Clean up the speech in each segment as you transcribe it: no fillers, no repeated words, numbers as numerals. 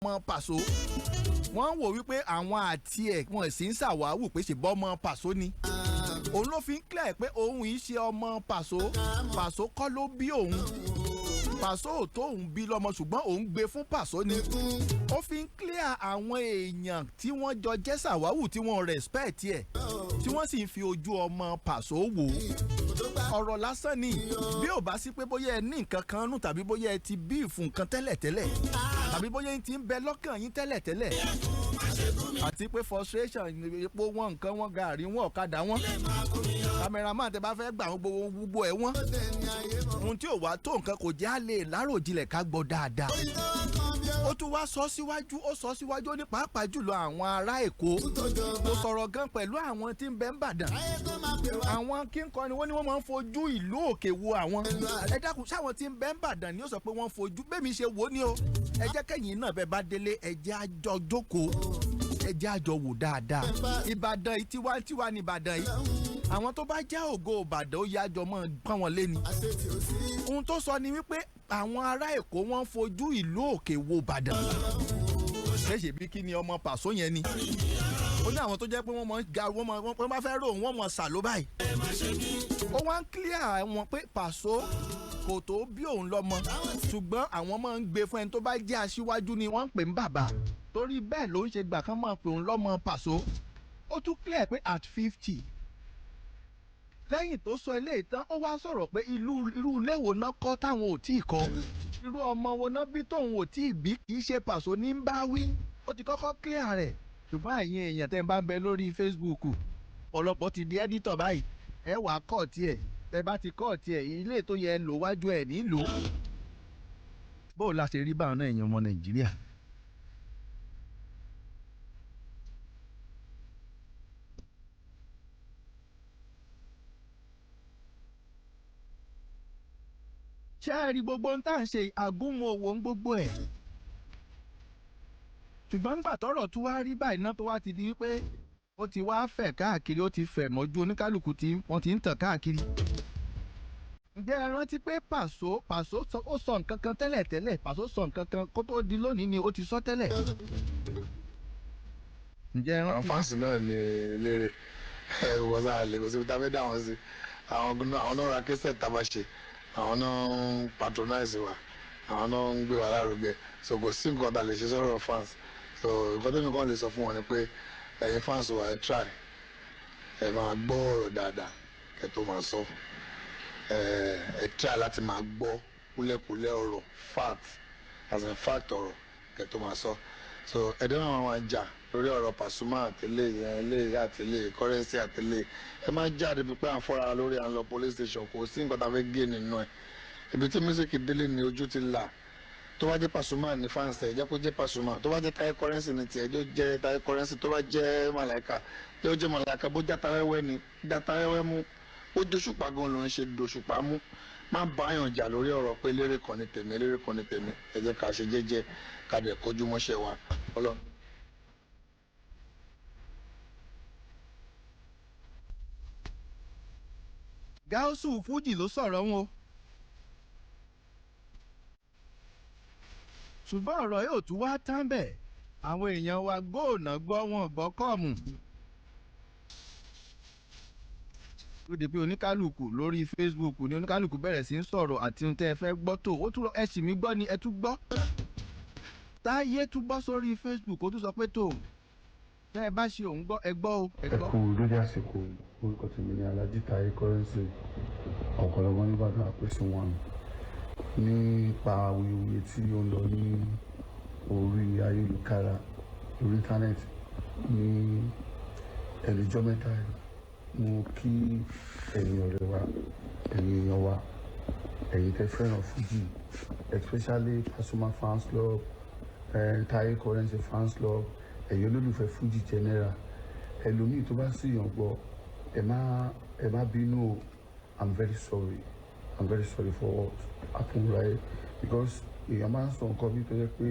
ọmọ Paso wọ́n wò wípé àwọn àti ẹ̀ wọ́n sì ń ṣàwáwù pé ṣe bọ́ ọmọ Paso ni òun ló fi ń clear pé òun yìí ṣe ọmọ Paso Paso kọ́ ló bí òun Paso ò tó òun bí lọ́mọ ṣùgbọ́n òun gbé fún Paso ni ó fi ń clear àwọn èèyàn tí wọ́n jọ jẹ́ ṣàwáwù tí wọ́n respect ẹ̀ tí wọ́n sì ń fi ojú ọmọ Paso wò ọ̀rọ̀ lásán ni bí ò bá sí pé bóyá ẹ ní nǹkan kan nù tàbí bóyá ẹ ti bí ìfún nǹkan tẹ́lẹ̀tẹ́lẹ̀ tàbí bóyá ẹ ti ń bẹ lọ́kàn yín tẹ́lẹ̀tẹ́lẹ̀ àti pé frustration epo wọn nǹkan wọn gàrí wọn ọ̀kadà wọn cameraman tẹ bá fẹ́ gbà wọn gbogbo ẹ̀ wọ́n ohun tí ò wá tó nǹkan kò jẹ́ àlè láròjinlẹ̀ ká gbọ́ dáadáa ó tún wá sọ síwájú ó ní pàápàá jùlọ àwọn ará Èkó kò sọ̀rọ̀ gan pẹ̀lú àwọn tí ń bẹ ń Ìbàdàn àwọn kíńkọrin wọ́n ní wọ́n máa ń fojú ìlú òkè wo àwọn ẹ dákun sáwọn tí ń bẹ ń Ìbàdàn ni ó sọ pé wọ́n fojú bẹ́ẹ̀mi ṣe wò ó ní o ẹ jẹ́ kẹ́yìn náà bẹ́ẹ̀ bá délé ẹ jẹ́ àjọ jókòó ẹ jẹ́ àjọ wò dáadáa Ìbàdàn yìí tiwantiwa ní Ìbàdàn yìí àwọn tó bá jẹ́ ògo Ìbàdàn ó yá àjọ mọ́ pọ́n wọn lé ni ohun tó sọ ni wípé àwọn ará Èkó wọ́n fojú ìlú òkè wo Ìbàdàn ṣe bí kí ni ọmọ Paso yẹn ni ó ní àwọn tó jẹ́ pé wọ́n mọ̀ ga wọ́n bá fẹ́ rò wọ́n mọ̀ sàló báyìí ó wá ń clear wọn pé Paso kò tó bí òun lọ́mọ ṣùgbọ́n àwọn máa ń gbé fún ẹni tó bá jẹ́ aṣíwájú ni wọ́n ń pè ń bàbá torí bẹ́ẹ̀ ló ń ṣe gbà kán máa pè òun lọ́mọ Paso ó tún clear pé at 50 lẹ́yìn tó sọ eléyìí tán ó wá sọ̀rọ̀ pé irú ilé wo náà kọ́ táwọn ò tí ì kọ́ irú ọmọ wo náà bí tóun ò tí ì bí kì í ṣe Paso ní ń bá wí ó ti kọ́kọ́ clear rẹ̀ ṣùgbọ́n àyìn èèyàn tẹ́ ń bá ń bẹ lórí Facebook ọ̀pọ̀lọpọ̀ ti di editor báyìí ẹ wàá kọ́ tiẹ̀ ẹ bá ti kọ́ tiẹ̀ ilé tó yẹ lò wájú ẹ̀ nílò bóò la ṣe rí báwọn náà èèyàn ọmọ Nàìjíríà. ṣé ẹ rí gbogbo ohun tá à ń ṣe àgúnmu owó ń gbogbo ẹ̀ ṣùgbọ́n nígbà tọ́rọ̀ tún wá rí báyìí náà tó wá ti di wípé ó ti wá fẹ̀ káàkiri ó ti fẹ̀ mọ́jú oníkálukú tí wọ́n ti ń tàn káàkiri. ǹjẹ́ ẹ rántí pé Paso ó sọ nǹkan kan tẹ́lẹ̀ Paso sọ nǹkan kan kó tó di lónìí ni ó ti sọ tẹ́lẹ̀. ǹjẹ́ ẹ rántí. àwọn fáǹsì náà ní eléré wọ́n sáà lè kó síbi tá a fẹ́ dá wọn sí àwọn náà ra kẹsẹ̀ tá a bá ṣe àwọn náà ń patronize wa àwọn náà ń gbé wa lárugẹ so kò sí nǹkan tá a lè ṣe sọ̀rọ̀ fans so nǹkan tó nìkan lè sọ fún wọn ni pé ẹ̀yin fans wa ẹ try ẹ máa gbọ́ ọ̀rọ̀ dáadáa kẹ́ tó máa sọ ẹ try láti máa gbọ́ kúlẹ̀kúlẹ̀ ọ̀rọ̀ fact as in fact ọ̀rọ̀ kẹ́ tó máa sọ so ẹ̀dẹ́ náà máa jà lórí ọ̀rọ̀ Pasuma àtẹlẹ́ ilé àtẹlẹ́ Currency àtẹlẹ́ ẹ máa jáde pípé à ń fọ́ra lórí à ń lọ police station kò sí nǹkan tá a fẹ́ gé nínú ẹ̀ ibi tí music délé ni ojú ti là tó bá jẹ́ Pasuma ní fans ẹ̀ jẹ́ kó jẹ́ Pasuma tó bá jẹ́ Taye Currency ní tiẹ̀ jọ jẹ́ Taye Currency tó bá jẹ́ Màláíkà jẹ́ ó jẹ́ Màláíkà bó játa wẹ́wẹ́ ni játa wẹ́wẹ́ mú ó dóṣùpá gan ló ń ṣe dóṣùpá mú má báyàn jà lórí ọ̀rọ̀ pé eléré kan ní tèmi eléré kan ní tèmi ẹ jẹ́ ká ṣe jẹ́jẹ́ ká dẹ̀ kojú mọ́ṣẹ́ wa Ọlọ́run. Gáúsù Fújì ló sọ̀rọ̀ wọn o ṣùgbọ́n ọ̀rọ̀ yóò tún wá tán bẹ́ẹ̀ àwọn èèyàn wa góònà gbọ́ wọn gbọ́ kọ́ọ̀mù ó di pé oníkálukú lórí Facebook ní oníkálukú bẹ̀rẹ̀ sí ń sọ̀rọ̀ àti ohun tẹ́ ẹ fẹ́ gbọ́ tó ó tún ẹ sì mí gbọ́ ni ẹ tún gbọ́ Táyé tún bọ́ sórí Facebook ó tún sọ pé tó tẹ́ ẹ bá ṣe òun gbọ́ ẹ gbọ́ o ẹ gbọ́. ẹ kú lórí àsìkò orúkọ tèmi ní Alhaji Taye Currency ọ̀pọ̀lọpọ̀ nìbàdàn àpèsè wọn nípa awuyewuye tí ó ń lọ ní orí ayélujára lórí íńtánẹ́ẹ̀tì ní ẹ̀lẹ́jọ́ mẹ́ta mo kí ẹ̀yin ọ̀rẹ́ wa ẹ̀yin èèyàn wa ẹ̀yin tẹ́ fẹ́ràn Fuji especially Pasuma fans club Taye Currency fans club ẹ̀yin olólùfẹ́ Fuji general ẹlòmíì tó bá sì yàn gbọ́ ẹ má bínú o I'm very sorry for what happened right because èèyàn máa ń sọ nǹkan bí tó yẹ pé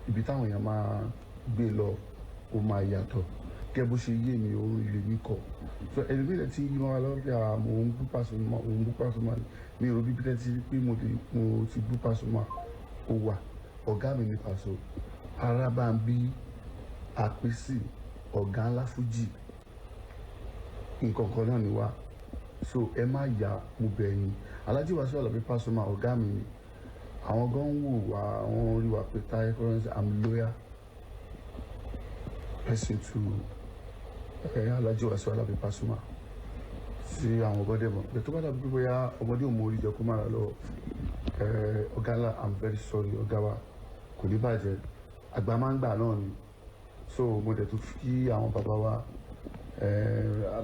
ibi táwọn èèyàn máa gbé lọ ó máa yàtọ̀ kẹ́ bó ṣe yé mi òun ilé mi kọ̀ so ẹlòmíì lẹ ti yí wọn lọ bí mo ń bú Pasuma mi ò bí bí lẹ ti pé mo ti bú Pasuma ó wà ọ̀gá mi ní Paso Arábàmbí Àpèsì ọ̀gá ńlá fújì nǹkan kan náà ni wá so ẹ má yà mo bẹ̀ yín Alhaji Wasiu Alabi Pasuma ọ̀gá mi ni àwọn gan ń wò wá àwọn rí wa pé Taye Currency I'm loyal person to Alhaji Wasiu Alabi Pasuma sí àwọn ọgọ́dẹ mọ̀ pé tó bá dàbí pé bóyá ọmọdé ò mọ orí jẹ kó má ra lọ ọ̀gá ńlá I'm very sorry ọ̀gá wa kò ní bàjẹ́ àgbà máa ń gbà náà ni so mo dẹ̀ tún fi àwọn bàbá wa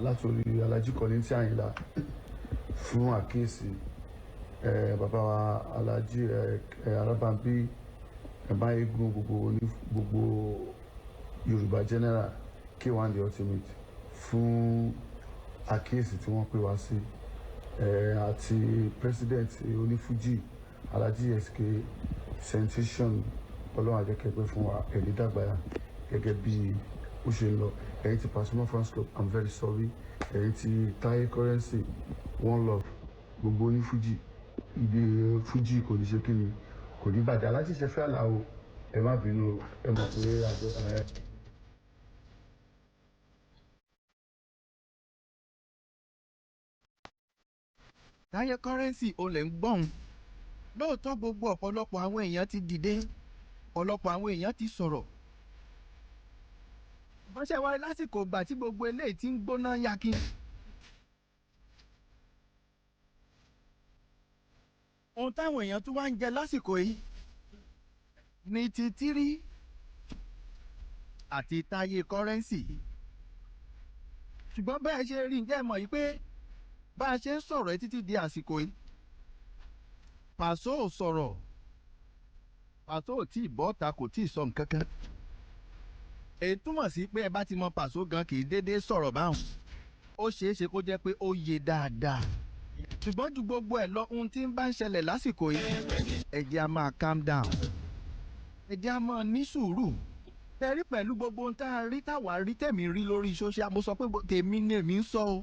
látòrí Alhaji Kollington Àyìnlá fún àkíyèsí bàbá wa Alhaji Arábàmbí Máyégún gbogbo Yorùbá general K1 the ultimate fún àkíyèsí tí wọ́n pè wá sí àti president onífújì Alhaji SK sensation ọlọ́run àjẹkẹ́pẹ́ fún wa ẹ̀rí dàgbàyà gẹ́gẹ́ bí ó ṣe ń lọ ẹ̀yin ti Pasuma fans club I'm very sorry ẹ̀yin ti Taye Currency one love gbogbo onífújì ibi fújì kò ní ṣe kí ni kò ní bàjẹ́ aláṣẹ ṣe fẹ́ àlàó ẹ má bínú ẹ mọ̀ pé àjọ Taye Currency olè ń gbọ́n lóòótọ́ gbogbo ọ̀pọ̀lọpọ̀ àwọn èèyàn ti dìde ọ̀pọ̀lọpọ̀ àwọn èèyàn ti sọ̀rọ̀ wọ́n ṣe wáyé lásìkò ìgbà tí gbogbo eléyìí ti ń gbóná yakin. ohun táwọn èèyàn tún wá ń jẹ lásìkò yìí ní ti Tiri àti Taye Currency ṣùgbọ́n bẹ́ẹ̀ ṣe rí ǹjẹ́ mọ̀ yìí pé bá a ṣe ń sọ̀rọ̀ títí di àsìkò yìí Paso ò sọ̀rọ̀ Paso ò tí ì bọ́ ta kò tí ì sọ nǹkan kan èyí túmọ̀ sí pé ẹ bá ti mọ Paso gan kì í déédéé sọ̀rọ̀ báwọn ó ṣeé ṣe kó jẹ́ pé ó yé dáadáa ṣùgbọ́n ju gbogbo ẹ̀ lọ ohun tí ń bá ń ṣẹlẹ̀ lásìkò yìí ẹ jẹ́ a máa calm down ẹ jẹ́ a máa ní sùúrù tẹ̀rí pẹ̀lú gbogbo ohun tá a rí táwa rí tèmi rí lórí social mo sọ pé tèmi ni èmi ń sọ o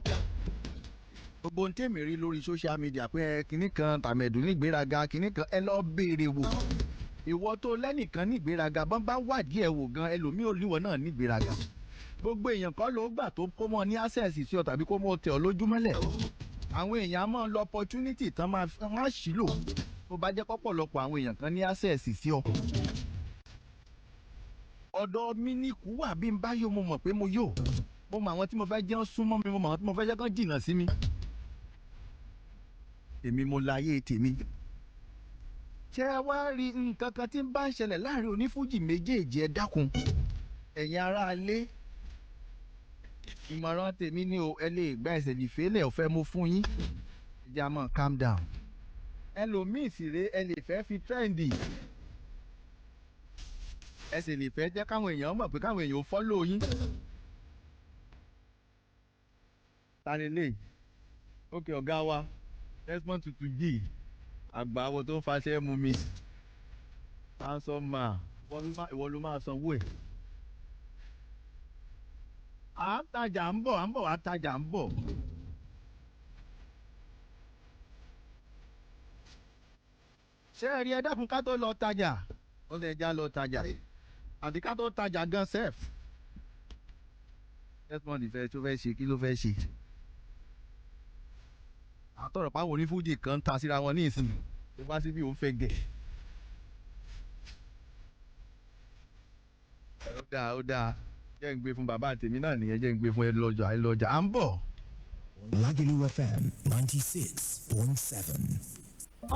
gbogbo ohun tèmi rí lórí social media pé kinní kan tàmẹ̀dù ní ìgbéraga kinní kan ẹ lọ béèrè wò ìwọ tó lẹ́nìkan ní ìgbéraga bọ́n bá wádìí ẹ̀ wò gan ẹlòmíì olúwọ náà ní ìgbéraga gbogbo èèyàn kọ́ ló gbà tó kó mọ́ ní access sí ọ tàbí kó mọ́ tẹ̀ ọ́ lójúmọ́lẹ̀ àwọn èèyàn máa ń lo opportunity tán máa ṣìlò tó bá jẹ́ pọ̀pọ̀lọpọ̀ àwọn èèyàn kan ní access sí ọ. ọ̀dọ̀ mi ní kú wà bí n bá yóò mo mọ̀ pé mo yóò mo mọ àwọn tí mo fẹ́ jẹ́ ń súnmọ́ mi mo mọ àwọn tí mo fẹ́ jẹ́ kán jìnnà sí mi. èmi mo láyé tèmi. ṣé ẹ wá rí nǹkan kan tí ń bá ń ṣẹlẹ̀ láàrin onífújì méjèèjì ẹ dákun ẹ̀yin aráalé ìmọ̀ràn tèmi ni o ẹ lè gba ẹsẹ̀ nìfẹ́lẹ̀ ọ̀fẹ́ mo fún yín ẹ jẹ́ a máa calm down ẹlòmíì sì rèé ẹ lè fẹ́ fi trendy ẹ sì lè fẹ́ jẹ́ káwọn èèyàn mọ̀ pé káwọn èèyàn follow yín. ta ni lè ókè ọ̀gá wa Desmond Tutu G àgbà àwọn tó ń faṣẹ́ mú mi handsome man ìwọ ló máa sanwó ẹ̀. à ń tajà ń bọ̀ wá tajà ń bọ̀. ṣé ẹ rí ẹ dákun ká tó lọ tajà ó lè já lọ tajà àti ká tó tajà gan sef. Desmond ìfẹ́ tó fẹ́ ṣe kí ló fẹ́ ṣe. àtọ̀rọ̀ pàwọn onífújì kan ń ta síra wọn ní ìsinmi tó bá síbí òun fẹ́ gẹ̀. ó dáa jẹ́ ń gbé fún bàbá àtẹ̀mí náà nìyẹn jẹ́ ń gbé fún ẹ lọ́jà à ń bọ̀. Lagelu FM 96.7.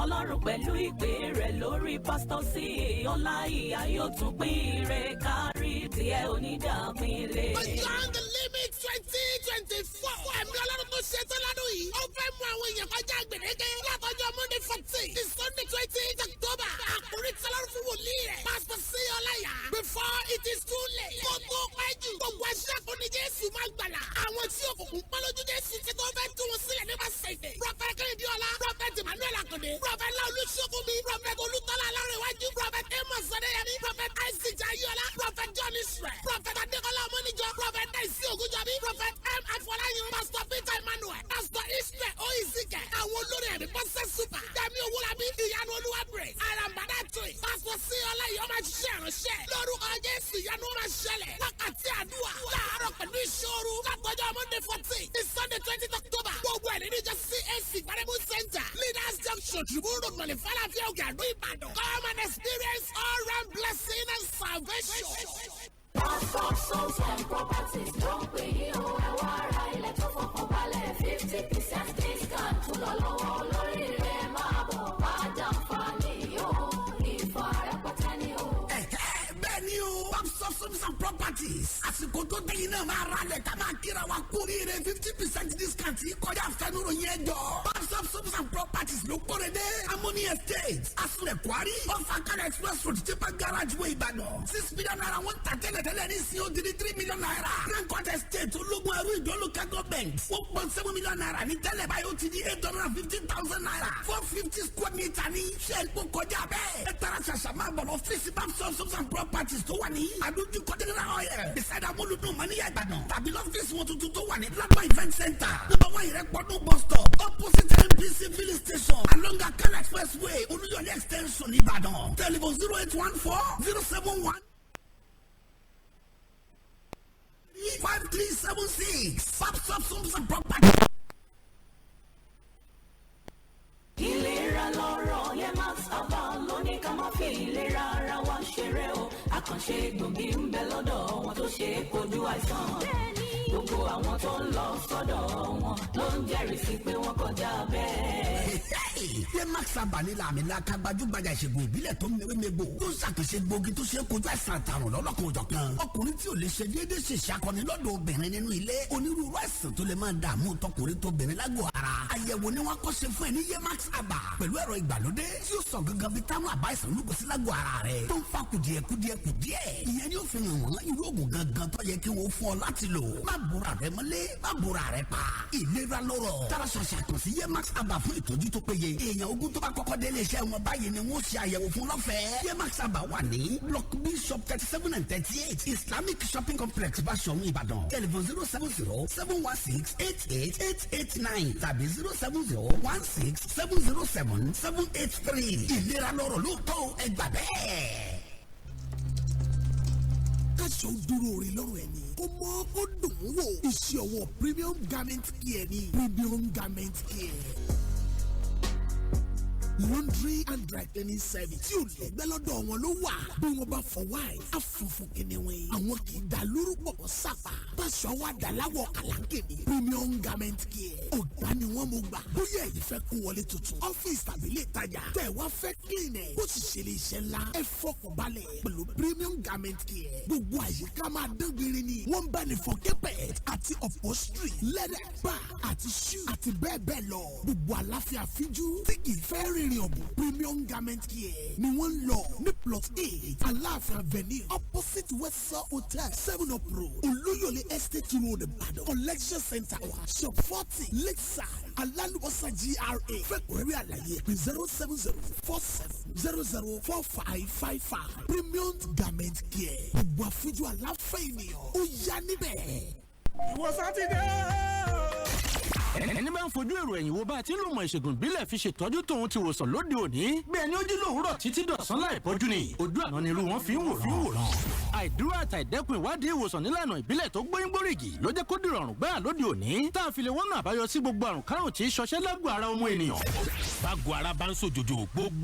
Ọlọ́run pẹ̀lú ìpè rẹ̀ lórí pásítọ̀ sí Ọláìyá yóò tún pín ire kárí tiẹ̀ onídàápínlẹ̀. Beyond the limit 2024. Ẹ̀mí Ọlọ́run tó ṣe tán ládùn yìí. Ó fẹ́ mú àwọn èèyàn kọjá gbèdéke. Látọjọ́ Monday 14 to Sunday 20 October. Àkórí tí Ọlọ́run fún wòlíì rẹ̀. Pásítọ̀ sí Ọláìyá. Before it is too late. Kó tó pẹ́ jù. Gbogbo aṣẹ́ kò ní Jésù máa gbàlà. Àwọn tí òkùnkùn pọ́n lójú Jésù ti tó fẹ́ tú wọn sílẹ̀ nípasẹ̀ ìdè. Prọfẹ̀t Kẹ́hìndé Ọlá. Prọfẹ̀t Emmanuel Akande. Prọfẹ̀t Láolú Ṣógúnmi. Prọfẹ̀t Olútọ́lá Alárẹ̀wájú. Prọfẹ̀t Amos Adéyẹmí. Prọfẹ̀t Isaac Ayọ̀lá. Prọfẹ̀t John Israel. Prọfẹ̀t Adékọ́lá Ọmọníjọ. Prọfẹ̀t Daisy Ògúnjọbí. Prọfẹ̀t M. Afọláyàn. Pastor Peter Emmanuel. Pastor Israel Oyizike. Àwọn olórí ẹ̀mí Pọ́sẹ̀ Super. Dẹ́mi Owólabí. Ìyanu Olúwabire. Arambada Toy. Pastor C. Ọláyọ̀ máa ṣiṣẹ́ ìránṣẹ́. Lórúkọ Jésù ìyanu máa ṣẹlẹ̀. Wákàtí àdúrà láàárọ̀ pẹ̀lú ìṣòro látọjọ́ Monday 14 ní Sunday 20 October. Gbogbo ẹ̀ nínú ìjọ CAC Gbaremu Center Leaders Junction Tribune Road Mọ̀lẹ́fàlà fi ọ̀gá àdó Ìbàdàn. Come and experience all round blessing and salvation. Souls and properties don't pay you. Ẹ̀wá ara ilẹ̀ tó fọkàn balẹ̀ 50% discount tó lọ lọ́wọ́ lórí rẹ̀ máa bọ̀ wá jàǹfààní yóò ìfarapọ̀tẹ́ ni o. Bẹ́ẹ̀ ni o, Souls and properties. Àsìkò tó dẹ́yìn náà máa ra lẹ̀ ká máa kíra wa kórìíre 50% discount yìí kọjá àfẹnuro yẹn jọ. Souls and properties ló kórè dé. Amoni Estate, Asulẹ̀ Kwari, Ọ̀fàkàlẹ̀ Express Road, Tipa Garage Way Ìbàdàn. 6 million naira wọ́n ta tẹ́lẹ̀tẹ́lẹ̀ ní sí odi ní 3 million naira. Rankot Estate, Ológun Ẹrú Ìdó Local Government, 4.7 million naira ní tẹ́lẹ̀ báyìí ó ti di 850,000 naira. 450 square meter ní ṣẹ́ẹ̀rì kó kọjá bẹ́ẹ̀. Ẹ tara ṣàṣà máa bọ̀ lọ fíìsì Souls and properties tó wà ní àdójú kọ́tẹ́lẹ́rà ọ̀yẹ́. Beside Amúlùdùn Mọ́níyà Ìbàdàn tàbí lọ́fíìsì wọn tuntun tó wà ní Lápá Event Center. Number 1 Ìrẹ́pọ̀dún bus stop opposite NPC filling station along Akala Expressway Olúyọ̀lé extension Ìbàdàn. Telephone 0814 071 5376. Souls and properties. Ìlera lọ́rọ̀ yẹn máa sábà lóní ká má fi ìlera ara wa ṣeré o. Àkànṣe egbògi ń bẹ lọ́dọ̀ wọn tó ṣe é kojú àìsàn. Gbogbo àwọn tó ń lọ sọ́dọ̀ wọn ló ń jẹ́rìí sí pé wọ́n kọjá bẹ́ẹ̀. Max Abanila Amina Kagbajúgbajà ìṣègùn ìbílẹ̀ tó ń mewémebo tó ń ṣàkóso gbòógì tó ṣe é kojú àìsàn àtàrùn lọ́lọ́kan òjọ̀kan. Ọkùnrin tí ò lè ṣe déédéé ṣe ṣàkọni lọ́dọ̀ obìnrin nínú ilé. Onírúurú àìsàn tó lè máa dààmú tọkùnrin tóbìnrin lágọ̀ọ́ ara. Àyẹ̀wò ni wọ́n kọ́ ṣe fún ẹ ní Max Aba pẹ̀lú ẹ̀rọ ìgbàlódé tí ó sọ gangan bí táwọn àbá àìsàn olúkọ sí lágọ̀ọ́ ara rẹ̀ tó ń fa kùdìẹ̀kùdìẹ̀. Ìyẹn ni ó fi hàn wọ́n irú oògùn gangan tó yẹ kí wọ́n fún ọ láti lò. Má bora rẹ mọ́lé, má bora rẹ pa. Ìlera lọ́rọ̀. Tara ṣàṣà kàn sí Max Aba fún ìtọ́jú tó péye. Èèyàn ogún tó bá kọ́kọ́ délé iṣẹ́ wọn báyìí ni wọ́n ṣe àyẹ̀wò fún lọ́fẹ̀ẹ́. Max Aba wà ní Block B Shop 37 and 38 Islamic Shopping Complex Basoro Ìbàdàn. Telephone 070-716-88889 tàbí 070-16707-783. Ìlera lọ́rọ̀ lóòótọ́ ẹgbà bẹ́ẹ̀. Káṣọ dúró rí lọ́rùn ẹni. Ó mọ́ ó dùn ún wò. Iṣẹ́ ọwọ́ Premium Garment Care ni. Premium Garment Care. Laundry and dry cleaning service tí ò lẹ́gbẹ́ lọ́dọ̀ wọn ló wà. Bí wọ́n bá fọwọ́ ẹ̀ afọ̀fọ̀ kìnìún. Àwọn kì í da lórúkọ bọ̀ sápà. Báṣọ wa dà láwọ̀ kàlákìnì. Premium Garment Care. Ọ̀gá ni wọ́n mú gbà. Bóyá èyí fẹ́ kó wọlé tuntun. Ọ́fíìsì tàbí ilé ìtajà. Tẹ̀ wá fẹ́ clean ẹ̀. Bó ti ṣe lè ṣe ńlá. Ẹ fọkàn balẹ̀ pẹ̀lú Premium Garment Care. Gbogbo àyíká máa dán gbére ni. Wọ́n bá ní fọ carpet àti upholstery, leather, bar àti shoe àti bẹ́ẹ̀ bẹ́ẹ̀ lọ. Gbogbo àlàáfíà fíjú tí kì í fẹ́ rìnrìn ọ̀bùn. Premium Garment Care ni wọ́n ń lọ ní plot 8 Aláàfin Avenue opposite Western Hotel 7 Up Road Olúyọ̀lé Estate Road Ìbàdàn Collection Center wa shop 40 Lakeside Alálùbọ́sà GRA. Fẹ́kùnrẹ́rẹ́ àlàyé pé 070-47004555. Premium Garment Care. Gbogbo àfijọ́ àlàáfíà ènìyàn ó yá níbẹ̀. Ìwọ Sátidé. Ẹni máa ń fojú èrò ẹ̀yìn wo bá a ti ń lò mọ̀ ìṣègùn ìbílẹ̀ fi ṣètọ́jú tòun ti wòsàn lóde òní. Bẹ́ẹ̀ ni ó jí lòwúrọ̀ títí dọ̀sán láì bọ́jú ni. Ojú àná ni irú wọn fi ń wòran. Àìdúró àtàìdẹ́kun ìwádìí ìwòsàn nílànà ìbílẹ̀ tó gbóyúngbórígì ló jẹ́ kó dìrọ̀rùn gbáà lóde òní. Tá a fi lè wọ́nà àbáyọ sí gbogbo àrùn kárùn tí ṣọṣẹ́ lágọ̀ọ́ ara ọmọ ènìyàn. Bágọ̀ ara bá ń ṣòjòjò gbogbo